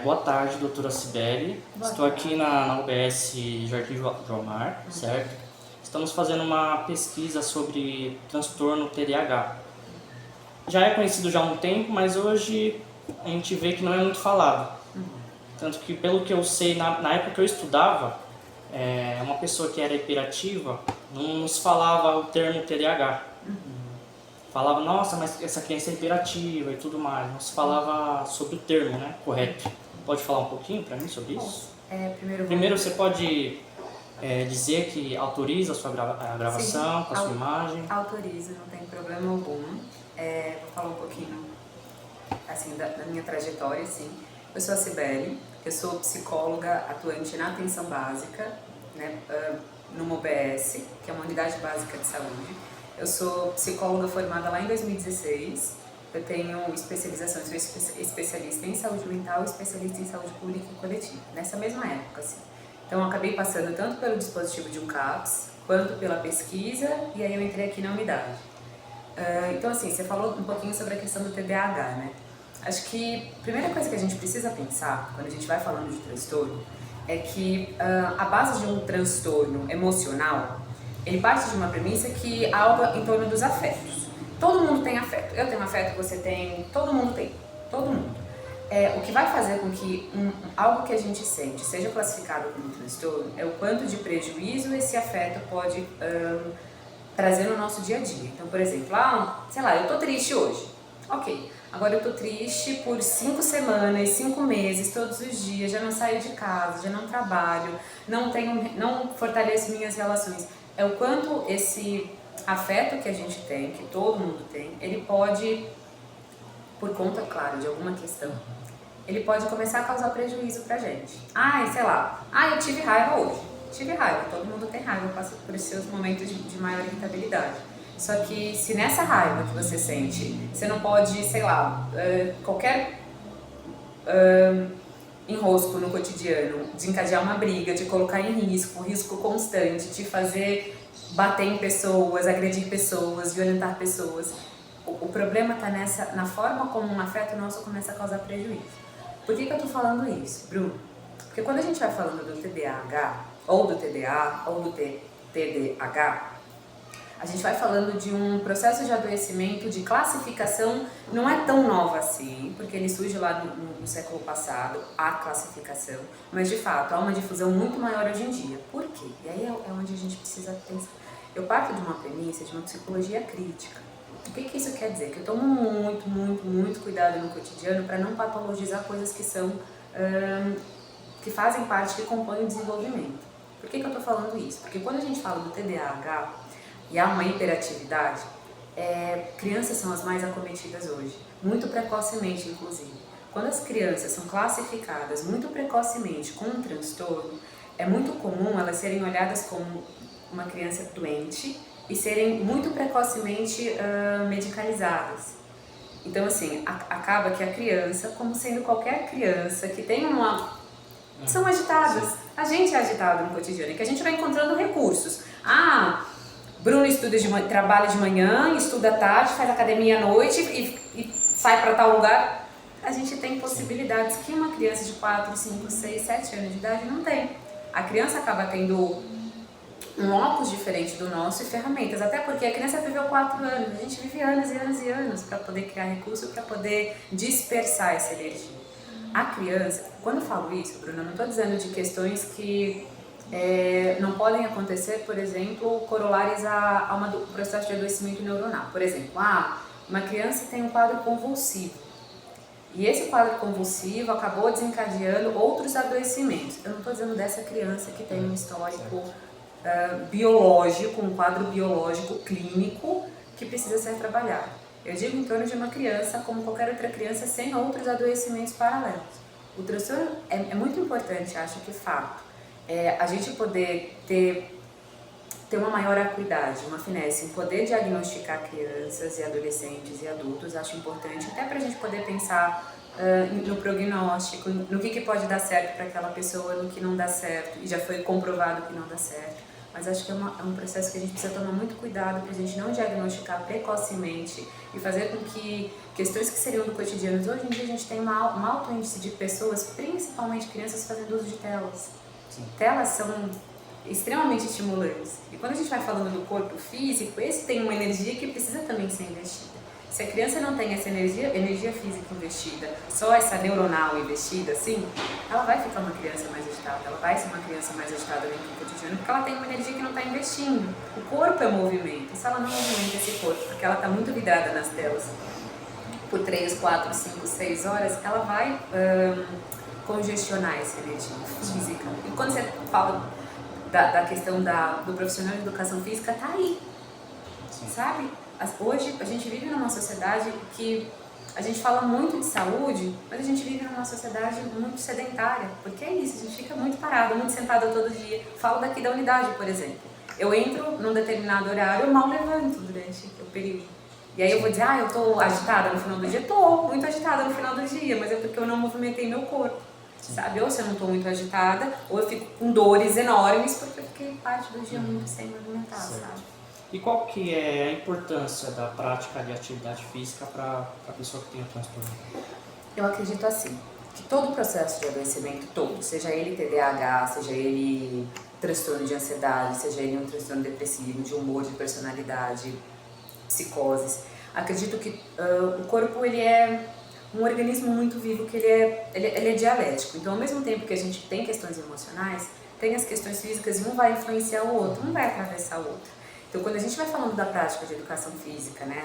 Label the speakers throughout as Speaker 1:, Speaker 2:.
Speaker 1: Boa tarde, doutora Cibele. Estou aqui na UBS Jardim João Mar, certo? Estamos fazendo uma pesquisa sobre transtorno TDAH. Já é conhecido já há um tempo, mas hoje a gente vê que não é muito falado. Tanto que, pelo que eu sei, na época que eu estudava, uma pessoa que era hiperativa não nos falava o termo TDAH. Falava, nossa, mas essa criança é hiperativa e tudo mais. Não se falava sobre o termo, né, correto. Pode falar um pouquinho para mim sobre isso? Primeiro você pode dizer que autoriza a sua gravação. Sim, com a sua imagem?
Speaker 2: Autorizo, não tem problema algum. Vou falar um pouquinho assim, da minha trajetória. Assim. Eu sou a Cibele, eu sou psicóloga atuante na atenção básica, né, numa UBS, que é uma unidade básica de saúde. Eu sou psicóloga formada lá em 2016. Eu tenho especialização, sou especialista em saúde mental e especialista em saúde pública e coletiva, nessa mesma época, assim. Então, eu acabei passando tanto pelo dispositivo de um CAPS, quanto pela pesquisa, e aí eu entrei aqui na unidade. Então, assim, você falou um pouquinho sobre a questão do TDAH, né? Acho que a primeira coisa que a gente precisa pensar, quando a gente vai falando de transtorno, é que a base de um transtorno emocional, ele parte de uma premissa que algo em torno dos afetos. Todo mundo tem afeto. Eu tenho afeto, você tem, todo mundo tem. Todo mundo. O que vai fazer com que algo que a gente sente seja classificado como transtorno é o quanto de prejuízo esse afeto pode trazer no nosso dia a dia. Então, por exemplo, sei lá, eu tô triste hoje. Ok, agora eu tô triste por 5 semanas, 5 meses, todos os dias, já não saio de casa, já não trabalho, não fortaleço minhas relações. É o quanto esse afeto que a gente tem, que todo mundo tem, ele pode, por conta, claro, de alguma questão, ele pode começar a causar prejuízo pra gente. Sei lá, eu tive raiva hoje. Tive raiva, todo mundo tem raiva, passa por seus momentos de maior irritabilidade. Só que se nessa raiva que você sente, você não pode, sei lá, qualquer enrosco no cotidiano, desencadear uma briga, te colocar em risco, um risco constante, te fazer bater em pessoas, agredir pessoas, violentar pessoas. O problema está na forma como um afeto nosso começa a causar prejuízo. Por que eu tô falando isso, Bruno? Porque quando a gente vai falando do TDAH, ou do TDA, ou do TDAH, a gente vai falando de um processo de adoecimento, de classificação, não é tão nova assim, porque ele surge lá no século passado, a classificação, mas de fato há uma difusão muito maior hoje em dia. Por quê? E aí é onde a gente precisa pensar. Eu parto de uma premissa de uma psicologia crítica. O que isso quer dizer? Que eu tomo muito, muito, muito cuidado no cotidiano para não patologizar coisas que são, que fazem parte, que compõem o desenvolvimento. Por que eu estou falando isso? Porque quando a gente fala do TDAH e há uma hiperatividade, crianças são as mais acometidas hoje, muito precocemente inclusive. Quando as crianças são classificadas muito precocemente com um transtorno, é muito comum elas serem olhadas como uma criança doente e serem muito precocemente medicalizadas. Então, assim, acaba que a criança, como sendo qualquer criança que tem são agitadas. A gente é agitado no cotidiano, que a gente vai encontrando recursos. Bruno trabalha de manhã, estuda à tarde, faz academia à noite e sai para tal lugar. A gente tem possibilidades que uma criança de 4, 5, 6, 7 anos de idade não tem. A criança acaba tendo um óculos diferente do nosso e ferramentas, até porque a criança viveu 4 anos, a gente vive anos e anos e anos para poder criar recurso, para poder dispersar essa energia. A criança, quando eu falo isso, Bruna, eu não estou dizendo de questões que não podem acontecer, por exemplo, corolárias a um processo de adoecimento neuronal. Por exemplo, uma criança tem um quadro convulsivo e esse quadro convulsivo acabou desencadeando outros adoecimentos. Eu não estou dizendo dessa criança que tem um histórico biológico, um quadro biológico clínico que precisa ser trabalhado. Eu digo em torno de uma criança como qualquer outra criança sem outros adoecimentos paralelos. O transtorno é muito importante, acho que fato. A gente poder ter uma maior acuidade, uma finesse em poder diagnosticar crianças e adolescentes e adultos, acho importante, até para a gente poder pensar no prognóstico, no que pode dar certo para aquela pessoa, no que não dá certo, e já foi comprovado que não dá certo. mas acho que é um processo que a gente precisa tomar muito cuidado para a gente não diagnosticar precocemente e fazer com que questões que seriam do cotidiano, hoje em dia a gente tem um alto índice de pessoas, principalmente crianças, fazendo uso de telas.
Speaker 1: Sim.
Speaker 2: Telas são extremamente estimulantes. E quando a gente vai falando do corpo físico, esse tem uma energia que precisa também ser investida. Se a criança não tem essa energia física investida, só essa neuronal investida, assim, ela vai ficar uma criança mais agitada, ela vai ser uma criança mais agitada dentro do cotidiano, porque ela tem uma energia que não está investindo. O corpo é movimento, e se ela não movimenta esse corpo, porque ela está muito vidrada nas telas, por 3, 4, 5, 6 horas, ela vai congestionar essa energia física. E quando você fala da questão do profissional de educação física, tá aí, sabe? Hoje a gente vive numa sociedade que a gente fala muito de saúde, mas a gente vive numa sociedade muito sedentária, porque é isso, a gente fica muito parado, muito sentado todo dia. Falo daqui da unidade, por exemplo. Eu entro num determinado horário, eu mal levanto durante o período. E aí eu vou dizer, eu tô agitada no final do dia? Tô muito agitada no final do dia, mas é porque eu não movimentei meu corpo, sabe? Ou se eu não tô muito agitada, ou eu fico com dores enormes porque eu fiquei parte do dia muito sem movimentar, sabe?
Speaker 1: E qual que é a importância da prática de atividade física para a pessoa que tem o transtorno?
Speaker 2: Eu acredito assim, que todo o processo de adoecimento, seja ele TDAH, seja ele transtorno de ansiedade, seja ele um transtorno depressivo, de humor, de personalidade, psicoses, acredito que o corpo ele é um organismo muito vivo, que ele é dialético. Então, ao mesmo tempo que a gente tem questões emocionais, tem as questões físicas e um vai influenciar o outro, um vai atravessar o outro. Então, quando a gente vai falando da prática de educação física, né,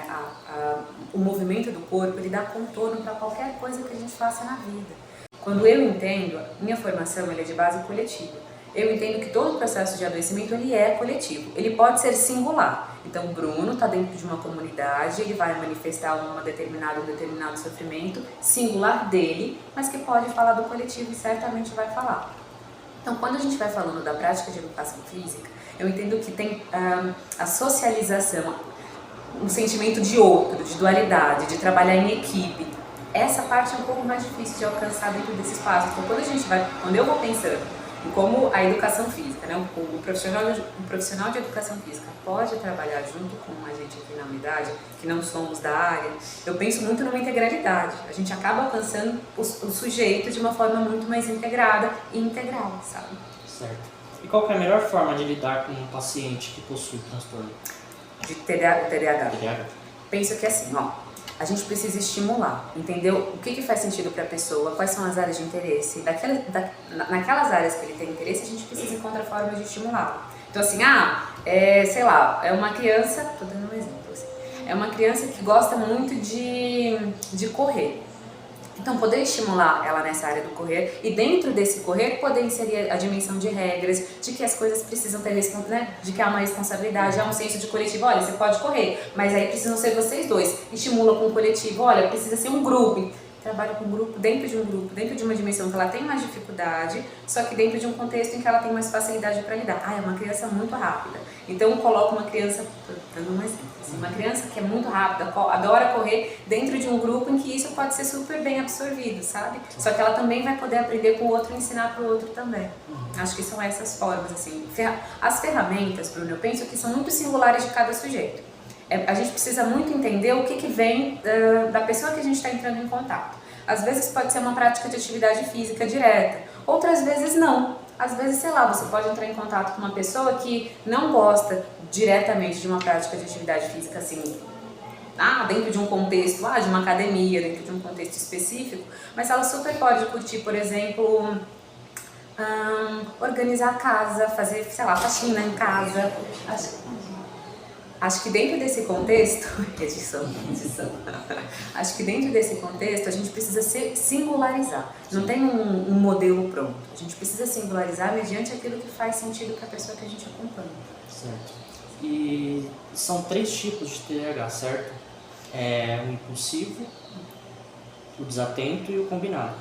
Speaker 2: o movimento do corpo, ele dá contorno para qualquer coisa que a gente faça na vida. Quando eu entendo, minha formação é de base coletiva. Eu entendo que todo o processo de adoecimento ele é coletivo, ele pode ser singular. Então, o Bruno está dentro de uma comunidade, ele vai manifestar um determinado sofrimento singular dele, mas que pode falar do coletivo e certamente vai falar. Então, quando a gente vai falando da prática de educação física, eu entendo que tem a socialização, um sentimento de outro, de dualidade, de trabalhar em equipe. Essa parte é um pouco mais difícil de alcançar dentro desse espaço. Então, quando eu vou pensando em como a educação física, né, o profissional de educação física pode trabalhar junto com a gente aqui na unidade, que não somos da área, eu penso muito numa integralidade. A gente acaba alcançando o sujeito de uma forma muito mais integrada e integral, sabe?
Speaker 1: Certo. E qual que é a melhor forma de lidar com um paciente que possui transtorno?
Speaker 2: De TDAH.
Speaker 1: TDAH.
Speaker 2: Penso que assim, a gente precisa estimular, entender o que faz sentido para a pessoa, quais são as áreas de interesse. Naquelas áreas que ele tem interesse, a gente precisa encontrar formas de estimular. Então assim, sei lá, é uma criança, tô dando um exemplo assim, é uma criança que gosta muito de correr. Então, poder estimular ela nessa área do correr e dentro desse correr poder inserir a dimensão de regras, de que as coisas precisam ter, né? De que há uma responsabilidade, há um senso de coletivo. Olha, você pode correr, mas aí precisam ser vocês dois. Estimula com o coletivo, olha, precisa ser um grupo. Trabalha com um grupo, dentro de uma dimensão que ela tem mais dificuldade, só que dentro de um contexto em que ela tem mais facilidade para lidar. É uma criança muito rápida. Então, coloca uma criança, dando um exemplo, assim, uma criança que é muito rápida, adora correr dentro de um grupo em que isso pode ser super bem absorvido, sabe? Só que ela também vai poder aprender com o outro e ensinar para o outro também. Acho que são essas formas, assim. As ferramentas, Bruno, eu penso que são muito singulares de cada sujeito. A gente precisa muito entender o que vem da pessoa que a gente está entrando em contato. Às vezes pode ser uma prática de atividade física direta, outras vezes não. Às vezes, sei lá, você pode entrar em contato com uma pessoa que não gosta diretamente de uma prática de atividade física assim, dentro de um contexto, de uma academia, dentro de um contexto específico, mas ela super pode curtir, por exemplo, organizar a casa, fazer, sei lá, faxina em casa. Acho que dentro desse contexto, edição. Acho que dentro desse contexto a gente precisa singularizar. Não tem um modelo pronto. A gente precisa singularizar mediante aquilo que faz sentido para a pessoa que a gente acompanha.
Speaker 1: Certo. E são 3 tipos de TDAH, certo? O impulsivo, o desatento e o combinado.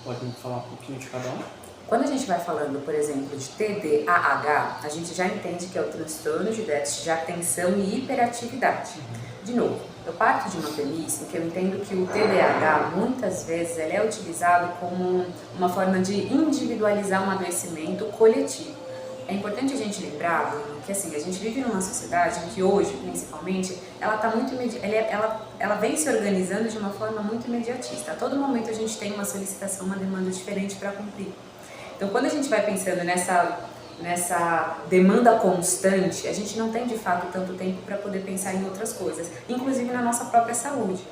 Speaker 1: Pode me falar um pouquinho de cada um?
Speaker 2: Quando a gente vai falando, por exemplo, de TDAH, a gente já entende que é o transtorno de déficit de atenção e hiperatividade. De novo, eu parto de uma premissa que eu entendo que o TDAH, muitas vezes, ele é utilizado como uma forma de individualizar um adoecimento coletivo. É importante a gente lembrar, Bruno, que assim, a gente vive numa sociedade em que hoje, principalmente, ela tá muito ela vem se organizando de uma forma muito imediatista. A todo momento a gente tem uma solicitação, uma demanda diferente para cumprir. Então, quando a gente vai pensando nessa demanda constante, a gente não tem de fato tanto tempo para poder pensar em outras coisas, inclusive na nossa própria saúde.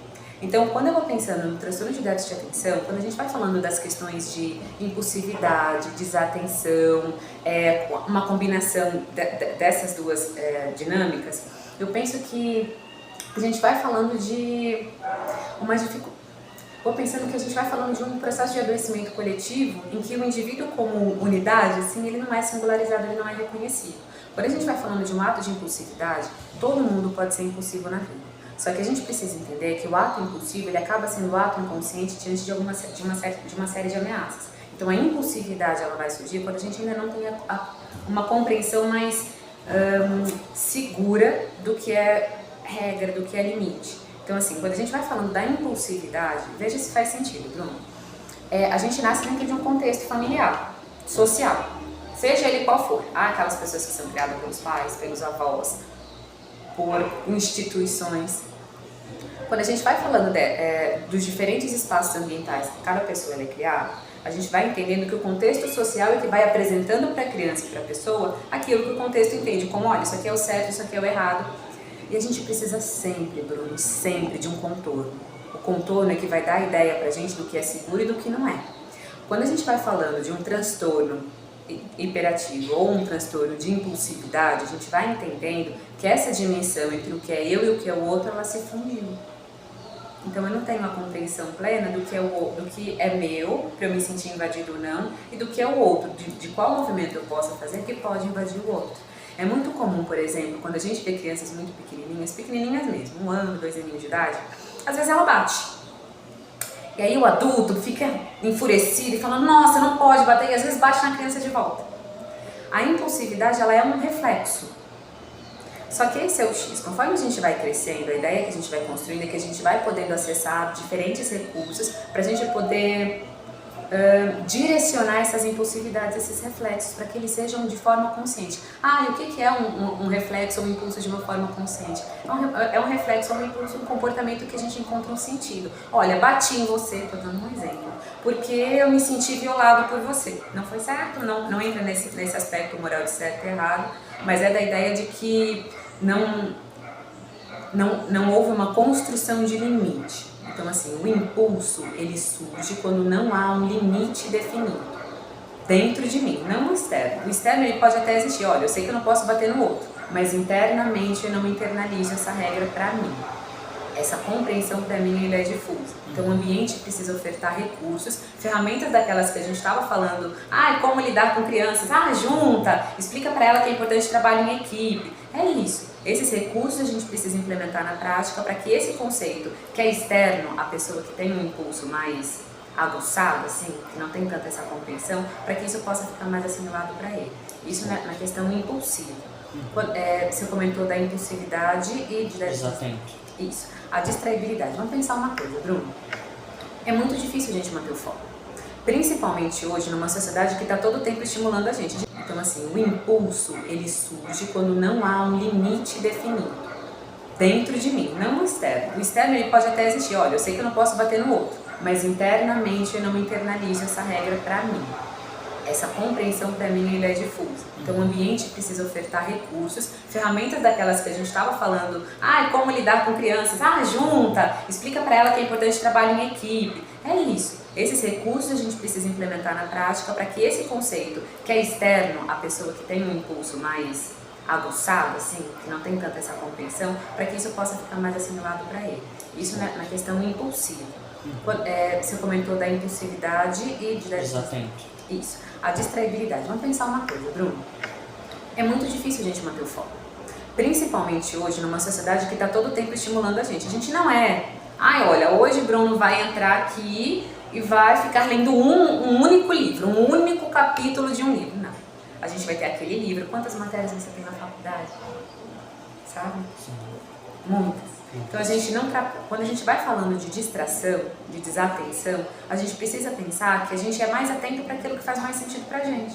Speaker 2: Então, quando eu vou pensando no transtorno de déficit de atenção, quando a gente vai falando das questões de impulsividade, desatenção, uma combinação dessas duas dinâmicas, eu penso que a gente vai falando de uma dificuldade. Vou pensando que a gente vai falando de um processo de adoecimento coletivo em que o indivíduo como unidade, assim, ele não é singularizado, ele não é reconhecido. Quando a gente vai falando de um ato de impulsividade, todo mundo pode ser impulsivo na vida. Só que a gente precisa entender que o ato impulsivo, ele acaba sendo o ato inconsciente diante de uma série de ameaças. Então a impulsividade, ela vai surgir quando a gente ainda não tem uma compreensão mais segura do que é regra, do que é limite. Então, assim, quando a gente vai falando da impulsividade, veja se faz sentido, Bruno. A gente nasce dentro de um contexto familiar, social, seja ele qual for. Há aquelas pessoas que são criadas pelos pais, pelos avós, por instituições. Quando a gente vai falando dos diferentes espaços ambientais que cada pessoa é criada, a gente vai entendendo que o contexto social é que vai apresentando para a criança e para a pessoa aquilo que o contexto entende como, olha, isso aqui é o certo, isso aqui é o errado. E a gente precisa sempre, Bruno, sempre de um contorno. O contorno é que vai dar a ideia pra gente do que é seguro e do que não é. Quando a gente vai falando de um transtorno hiperativo ou um transtorno de impulsividade, a gente vai entendendo que essa dimensão entre o que é eu e o que é o outro, ela se fundiu. Então eu não tenho a compreensão plena do que é meu, para eu me sentir invadido ou não, e do que é o outro, de qual movimento eu possa fazer que pode invadir o outro. É muito comum, por exemplo, quando a gente vê crianças muito pequenininhas mesmo, 1 ano, 2 aninhos de idade, às vezes ela bate. E aí o adulto fica enfurecido e fala, nossa, não pode bater, e às vezes bate na criança de volta. A impulsividade, ela é um reflexo. Só que esse é o X. Conforme a gente vai crescendo, a ideia que a gente vai construindo é que a gente vai podendo acessar diferentes recursos para a gente poder direcionar essas impulsividades, esses reflexos, para que eles sejam de forma consciente. E o que é um reflexo ou um impulso de uma forma consciente? É um reflexo ou um impulso, um comportamento que a gente encontra um sentido. Olha, bati em você, estou dando um exemplo, porque eu me senti violado por você. Não foi certo, não entra nesse aspecto moral de certo e errado, mas é da ideia de que não houve uma construção de limite. Então, assim, o impulso, ele surge quando não há um limite definido dentro de mim, não no externo. O externo, ele pode até existir. Olha, eu sei que eu não posso bater no outro, mas internamente eu não internalizo essa regra para mim. Essa compreensão para mim ainda é difusa. Então o ambiente precisa ofertar recursos, ferramentas daquelas que a gente estava falando, como lidar com crianças, junta, explica para ela que é importante trabalho em equipe. É isso. Esses recursos a gente precisa implementar na prática para que esse conceito, que é externo à pessoa que tem um impulso mais aguçado, assim, que não tem tanta essa compreensão, para que isso possa ficar mais assimilado para ele. Isso na questão impulsiva. Você comentou da impulsividade e de...
Speaker 1: Exatamente.
Speaker 2: Isso. A distraibilidade. Vamos pensar uma coisa, Bruno. É muito difícil a gente manter o foco. Principalmente hoje, numa sociedade que está todo o tempo estimulando a gente. Então, assim, o impulso, ele surge quando não há um limite definido dentro de mim, não no externo. O externo, ele pode até existir. Olha, eu sei que eu não posso bater no outro, mas internamente eu não internalizo essa regra para mim. Essa compreensão para mim ainda é difusa. Então o ambiente precisa ofertar recursos, ferramentas daquelas que a gente estava falando, como lidar com crianças, junta, explica para ela que é importante trabalho em equipe. É isso. Esses recursos a gente precisa implementar na prática para que esse conceito, que é externo à pessoa que tem um impulso mais aguçado, assim, que não tem tanta essa compreensão, para que isso possa ficar mais assimilado para ele. Isso na questão impulsiva. Você comentou da impulsividade e de...
Speaker 1: Exatamente.
Speaker 2: Isso. A distraibilidade. Vamos pensar uma coisa, Bruno. É muito difícil a gente manter o foco. Principalmente hoje, numa sociedade que está todo o tempo estimulando a gente. A gente não é... olha, hoje Bruno vai entrar aqui e vai ficar lendo um único livro, um único capítulo de um livro. Não. A gente vai ter aquele livro. Quantas matérias você tem na faculdade? Sabe?
Speaker 1: Sim.
Speaker 2: Muitas. Então, quando a gente vai falando de distração, de desatenção, a gente precisa pensar que a gente é mais atento para aquilo que faz mais sentido pra gente.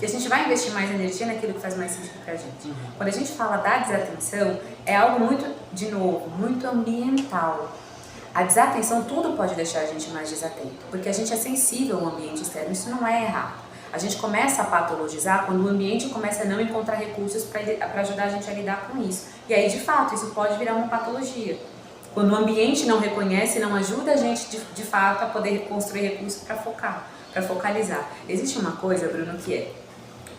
Speaker 2: E a gente vai investir mais energia naquilo que faz mais sentido pra gente. Quando a gente fala da desatenção, é algo muito, de novo, muito ambiental. A desatenção, tudo pode deixar a gente mais desatento, porque a gente é sensível ao ambiente externo, isso não é errado. A gente começa a patologizar quando o ambiente começa a não encontrar recursos para ajudar a gente a lidar com isso. E aí, de fato, isso pode virar uma patologia. Quando o ambiente não reconhece, não ajuda a gente, de fato, a poder construir recursos para focar, para focalizar. Existe uma coisa, Bruno, que é,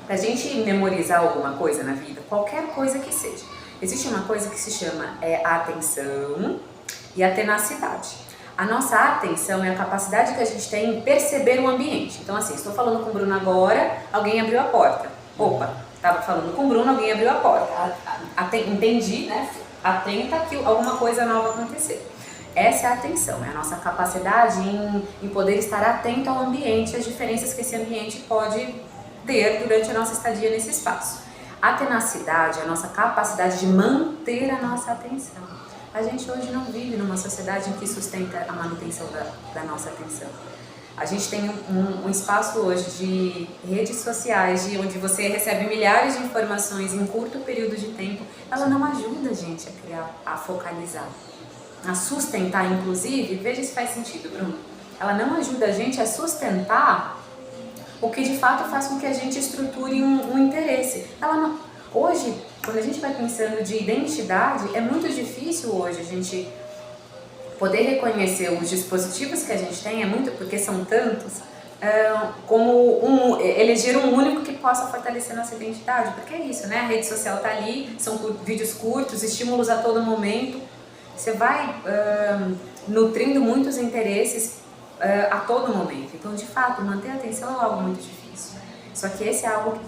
Speaker 2: pra gente memorizar alguma coisa na vida, qualquer coisa que seja, existe uma coisa que se chama a atenção e a tenacidade. A nossa atenção é a capacidade que a gente tem em perceber o ambiente. Então, assim, estou falando com o Bruno agora, alguém abriu a porta. Opa, estava falando com o Bruno, alguém abriu a porta. Entendi, né? Atenta que alguma coisa nova acontecer. Essa é a atenção, é a nossa capacidade em poder estar atento ao ambiente, às diferenças que esse ambiente pode ter durante a nossa estadia nesse espaço. A tenacidade é a nossa capacidade de manter a nossa atenção. A gente hoje não vive numa sociedade em que sustenta a manutenção da nossa atenção. A gente tem um espaço hoje de redes sociais, onde você recebe milhares de informações em curto período de tempo. Ela não ajuda a gente a focalizar, a sustentar, inclusive, veja se faz sentido, Bruno. Ela não ajuda a gente a sustentar o que de fato faz com que a gente estruture um interesse. Hoje, quando a gente vai pensando de identidade, é muito difícil hoje a gente poder reconhecer os dispositivos que a gente tem, porque são tantos, como eleger um único que possa fortalecer nossa identidade, porque é isso, né? A rede social tá ali, são vídeos curtos, estímulos a todo momento, você vai nutrindo muitos interesses a todo momento, então de fato manter a atenção é algo muito difícil, só que esse é algo,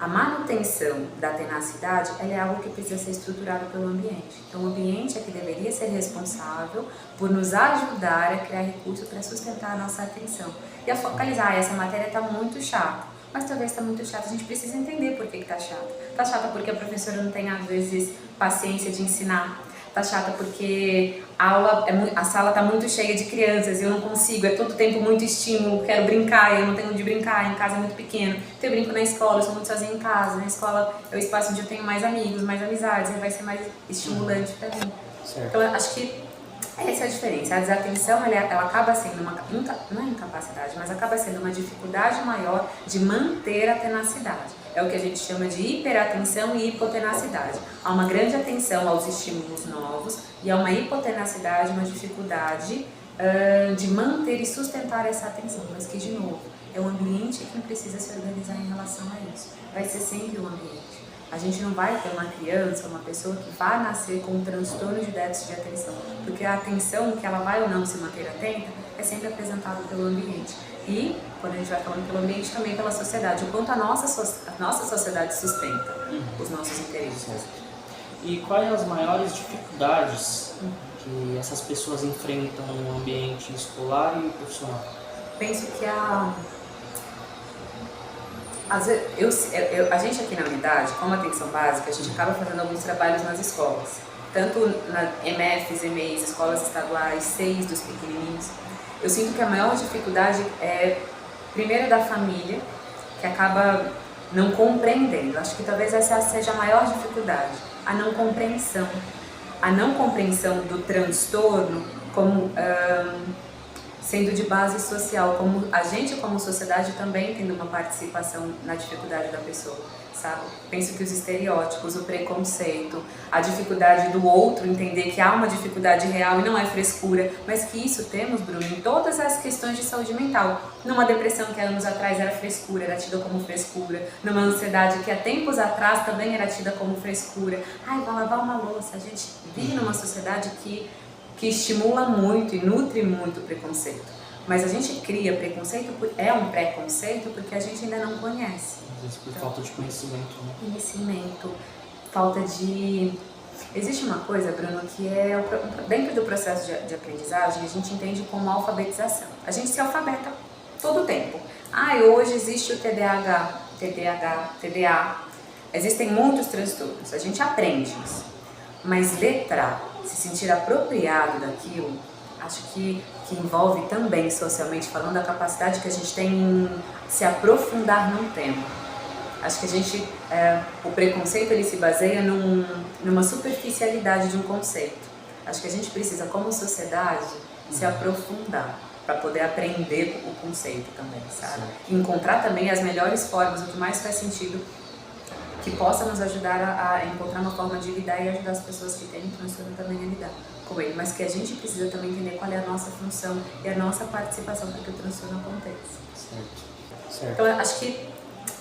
Speaker 2: a manutenção da tenacidade, ela é algo que precisa ser estruturado pelo ambiente. Então o ambiente é que deveria ser responsável por nos ajudar a criar recursos para sustentar a nossa atenção. E a focalizar, essa matéria está muito chata, mas talvez está muito chata, a gente precisa entender por que está chata. Está chata porque a professora não tem, às vezes, paciência de ensinar. Está chata porque a sala está muito cheia de crianças e eu não consigo, é todo tempo muito estímulo, quero brincar e eu não tenho onde brincar, em casa é muito pequeno. Então eu brinco na escola, eu sou muito sozinha em casa, na escola é o espaço onde eu tenho mais amigos, mais amizades, e vai ser mais estimulante para mim. Certo. Então eu acho que essa é a diferença. A desatenção, ela acaba sendo não é incapacidade, mas acaba sendo uma dificuldade maior de manter a tenacidade. É o que a gente chama de hiperatenção e hipotenacidade. Há uma grande atenção aos estímulos novos e há uma hipotenacidade, uma dificuldade de manter e sustentar essa atenção. Mas que, de novo, é o ambiente quem precisa se organizar em relação a isso. Vai ser sempre o ambiente. A gente não vai ter uma criança, uma pessoa que vai nascer com um transtorno de déficit de atenção, porque a atenção, que ela vai ou não se manter atenta, é sempre apresentada pelo ambiente. E, quando a gente vai falando pelo ambiente, também pela sociedade, o quanto a nossa sociedade sustenta os nossos interesses.
Speaker 1: E quais as maiores dificuldades que essas pessoas enfrentam no ambiente escolar e profissional?
Speaker 2: Penso que a gente aqui na unidade, como atenção básica, a gente acaba fazendo alguns trabalhos nas escolas, tanto na EMEFs, EMEIs, escolas estaduais, SEIs dos pequenininhos. Eu sinto que a maior dificuldade é, primeiro, da família, que acaba não compreendendo. Acho que talvez essa seja a maior dificuldade, a não compreensão. A não compreensão do transtorno como sendo de base social, como a gente como sociedade também tendo uma participação na dificuldade da pessoa, sabe? Penso que os estereótipos, o preconceito, a dificuldade do outro entender que há uma dificuldade real e não é frescura, mas que isso temos, Bruno, em todas as questões de saúde mental. Numa depressão que há anos atrás era frescura, era tida como frescura, numa ansiedade que há tempos atrás também era tida como frescura. Ai, vou lavar uma louça. A gente vive numa sociedade que estimula muito e nutre muito o preconceito. Mas a gente cria preconceito, é um preconceito porque a gente ainda não conhece.
Speaker 1: Às vezes por falta de conhecimento, né?
Speaker 2: Conhecimento, falta de... Existe uma coisa, Bruno, que é dentro do processo de aprendizagem, a gente entende como alfabetização. A gente se alfabeta todo o tempo. Hoje existe o TDAH, TDA. Existem muitos transtornos, a gente aprende isso. Mas letrar, se sentir apropriado daquilo, acho que envolve também, socialmente falando, a capacidade que a gente tem em se aprofundar num tema. Acho que a gente, o preconceito ele se baseia numa superficialidade de um conceito. Acho que a gente precisa, como sociedade, se aprofundar para poder aprender o conceito também, sabe? E encontrar também as melhores formas, o que mais faz sentido, que possa nos ajudar a encontrar uma forma de lidar e ajudar as pessoas que têm transtorno também a lidar com ele. Mas que a gente precisa também entender qual é a nossa função e a nossa participação para que o transtorno aconteça.
Speaker 1: Certo.
Speaker 2: Então, acho que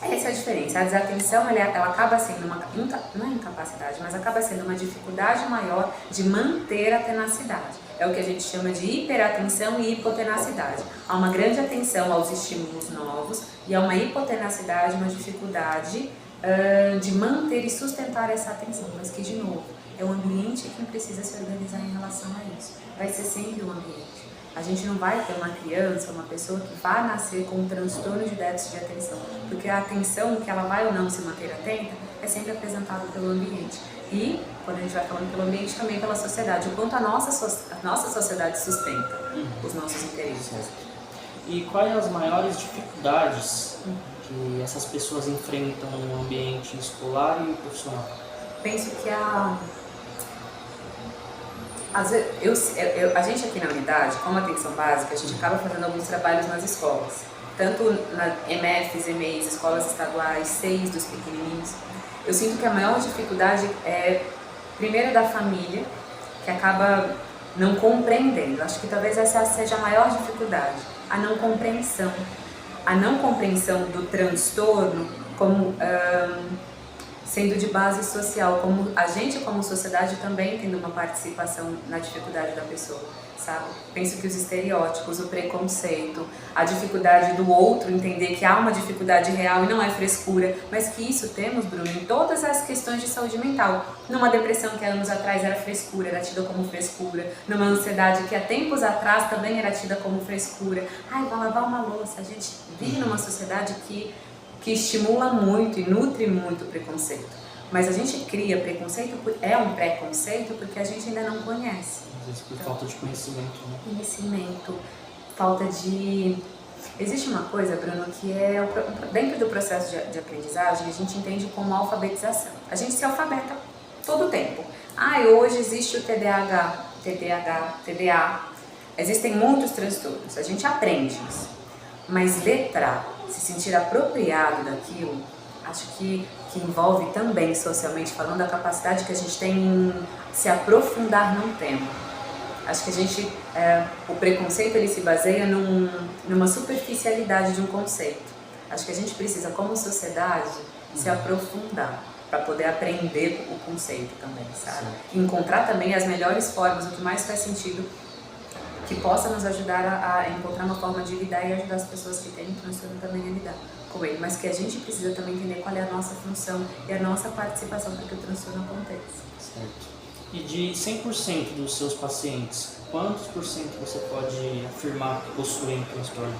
Speaker 2: essa é a diferença. A desatenção, ela acaba sendo não é incapacidade, mas acaba sendo uma dificuldade maior de manter a tenacidade. É o que a gente chama de hiperatenção e hipotenacidade. Há uma grande atenção aos estímulos novos e há uma hipotenacidade, uma dificuldade de manter e sustentar essa atenção. Mas que, de novo, é o ambiente quem precisa se organizar em relação a isso. Vai ser sempre o ambiente. A gente não vai ter uma criança, uma pessoa que vai nascer com um transtorno de déficit de atenção, porque a atenção, que ela vai ou não se manter atenta, é sempre apresentada pelo ambiente. E, quando a gente vai falando pelo ambiente, também pela sociedade, o quanto a nossa sociedade sustenta os nossos interesses.
Speaker 1: E quais as maiores dificuldades que essas pessoas enfrentam no ambiente escolar e profissional?
Speaker 2: Penso que a gente aqui na unidade, como atenção básica, a gente acaba fazendo alguns trabalhos nas escolas, tanto na EMEFs, EMEIs, escolas estaduais, SEIs dos pequenininhos. Eu sinto que a maior dificuldade é, primeiro, da família, que acaba não compreendendo. Acho que talvez essa seja a maior dificuldade, a não compreensão do transtorno como sendo de base social, como a gente como sociedade também tendo uma participação na dificuldade da pessoa, sabe? Penso que os estereótipos, o preconceito, a dificuldade do outro entender que há uma dificuldade real e não é frescura, mas que isso temos, Bruno, em todas as questões de saúde mental. Numa depressão que há anos atrás era frescura, era tida como frescura. Numa ansiedade que há tempos atrás também era tida como frescura. Ai, vou lavar uma louça. A gente vive numa sociedade que estimula muito e nutre muito o preconceito. Mas a gente cria preconceito, é um preconceito porque a gente ainda não conhece.
Speaker 1: Às vezes por falta de conhecimento, né?
Speaker 2: Conhecimento, falta de... Existe uma coisa, Bruno, que é dentro do processo de aprendizagem, a gente entende como alfabetização. A gente se alfabeta todo o tempo. Hoje existe o TDAH, TDA. Existem muitos transtornos, a gente aprende isso. Mas letrar, se sentir apropriado daquilo, acho que envolve também, socialmente falando, a capacidade que a gente tem em se aprofundar num tema. Acho que a gente, o preconceito ele se baseia numa superficialidade de um conceito. Acho que a gente precisa, como sociedade, se aprofundar para poder aprender o conceito também, sabe? E encontrar também as melhores formas, o que mais faz sentido, que possa nos ajudar a encontrar uma forma de lidar e ajudar as pessoas que têm transtorno também a lidar com ele. Mas que a gente precisa também entender qual é a nossa função e a nossa participação para que o transtorno aconteça.
Speaker 1: Certo. E de 100% dos seus pacientes, quantos por cento você pode afirmar que possuem transtorno?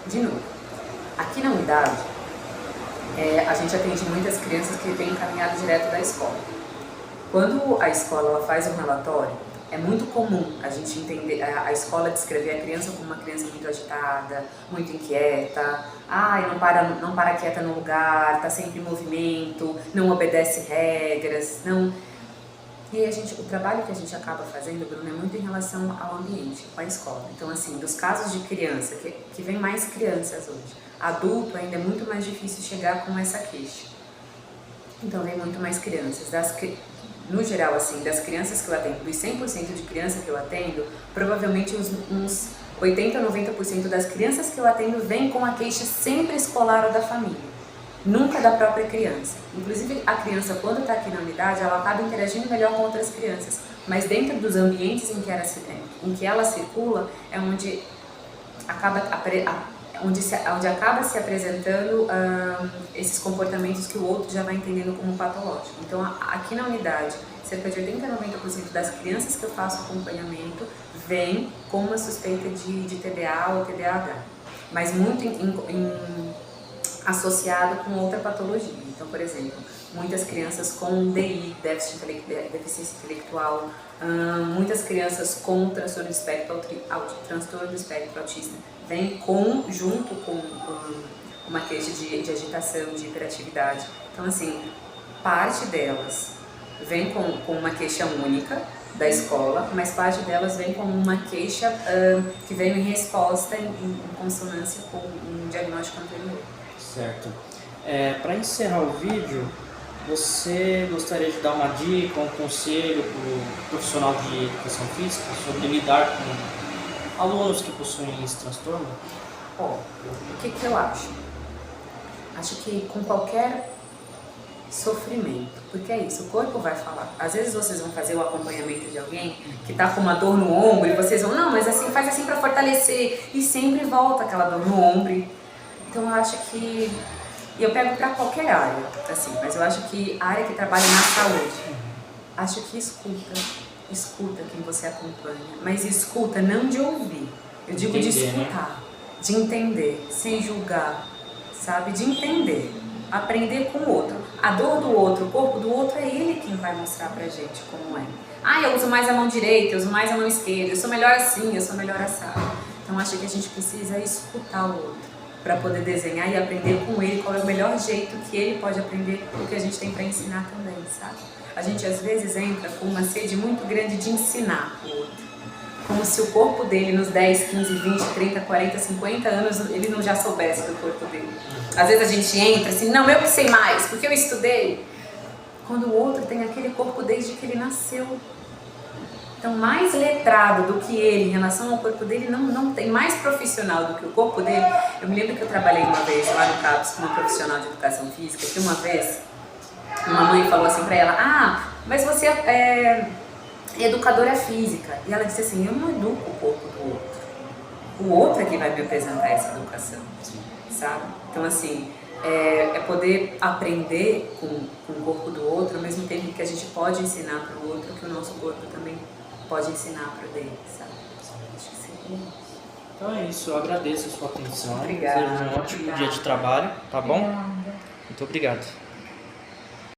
Speaker 2: De novo, aqui na unidade, a gente atende muitas crianças que vêm encaminhadas direto da escola. Quando a escola ela faz um relatório, é muito comum a gente entender, a escola descrever a criança como uma criança muito agitada, muito inquieta, não para quieta no lugar, está sempre em movimento, não obedece regras, não... E o trabalho que a gente acaba fazendo, Bruno, é muito em relação ao ambiente, com a escola. Então, assim, dos casos de criança, que vem mais crianças hoje, adulto ainda é muito mais difícil chegar com essa queixa. Então, vem muito mais crianças. No geral, assim, das crianças que eu atendo, dos 100% de crianças que eu atendo, provavelmente uns 80% a 90% das crianças que eu atendo vêm com a queixa sempre escolar ou da família, nunca da própria criança. Inclusive, a criança, quando está aqui na unidade, ela acaba interagindo melhor com outras crianças, mas dentro dos ambientes em que ela circula, é onde acaba se apresentando esses comportamentos que o outro já vai entendendo como patológico. Então, aqui na unidade, cerca de 80% a 90% das crianças que eu faço acompanhamento vêm com uma suspeita de TDA ou TDAH. Mas muito associado com outra patologia. Então, por exemplo, muitas crianças com DI, deficiência intelectual, muitas crianças com transtorno do espectro autista, vêm junto com uma queixa de agitação, de hiperatividade. Então, assim, parte delas vem com uma queixa única da escola, mas parte delas vem com uma queixa que veio em resposta, em consonância com um diagnóstico anterior.
Speaker 1: Certo. Para encerrar o vídeo, você gostaria de dar uma dica, um conselho para o profissional de educação física sobre lidar com alunos que possuem esse transtorno?
Speaker 2: O que eu acho? Acho que com qualquer sofrimento, porque é isso, o corpo vai falar. Às vezes vocês vão fazer o acompanhamento de alguém que tá com uma dor no ombro e vocês vão, não, mas assim, faz assim para fortalecer, e sempre volta aquela dor no ombro. Então eu acho que, e eu pego para qualquer área, assim, mas eu acho que a área que trabalha na saúde, acho que escuta quem você acompanha, mas escuta não de ouvir, eu digo de escutar, de entender, sem julgar, sabe, de entender. Aprender com o outro. A dor do outro, o corpo do outro, é ele quem vai mostrar pra gente como é. Eu uso mais a mão direita, eu uso mais a mão esquerda, eu sou melhor assim, eu sou melhor assado. Então acho que a gente precisa escutar o outro para poder desenhar e aprender com ele qual é o melhor jeito que ele pode aprender o que a gente tem para ensinar também, sabe? A gente às vezes entra com uma sede muito grande de ensinar o outro. Como se o corpo dele nos 10, 15, 20, 30, 40, 50 anos, ele não já soubesse do corpo dele. Às vezes a gente entra assim, não, eu que sei mais, porque eu estudei. Quando o outro tem aquele corpo desde que ele nasceu. Então, mais letrado do que ele em relação ao corpo dele, não tem, mais profissional do que o corpo dele. Eu me lembro que eu trabalhei uma vez lá no CAPS com uma profissional de educação física, que uma vez uma mãe falou assim pra ela, mas você é educadora física. E ela disse assim, eu não educo o corpo do outro. O outro é que vai me apresentar essa educação, sabe? Então, assim, é poder aprender com o corpo do outro, ao mesmo tempo que a gente pode ensinar para o outro, que o nosso corpo também pode ensinar para o dele, sabe? Acho que seria isso.
Speaker 1: Então é isso, eu agradeço a sua atenção.
Speaker 2: Obrigada.
Speaker 1: Desejo um ótimo dia de trabalho, tá bom?
Speaker 2: Obrigada.
Speaker 1: Muito obrigado.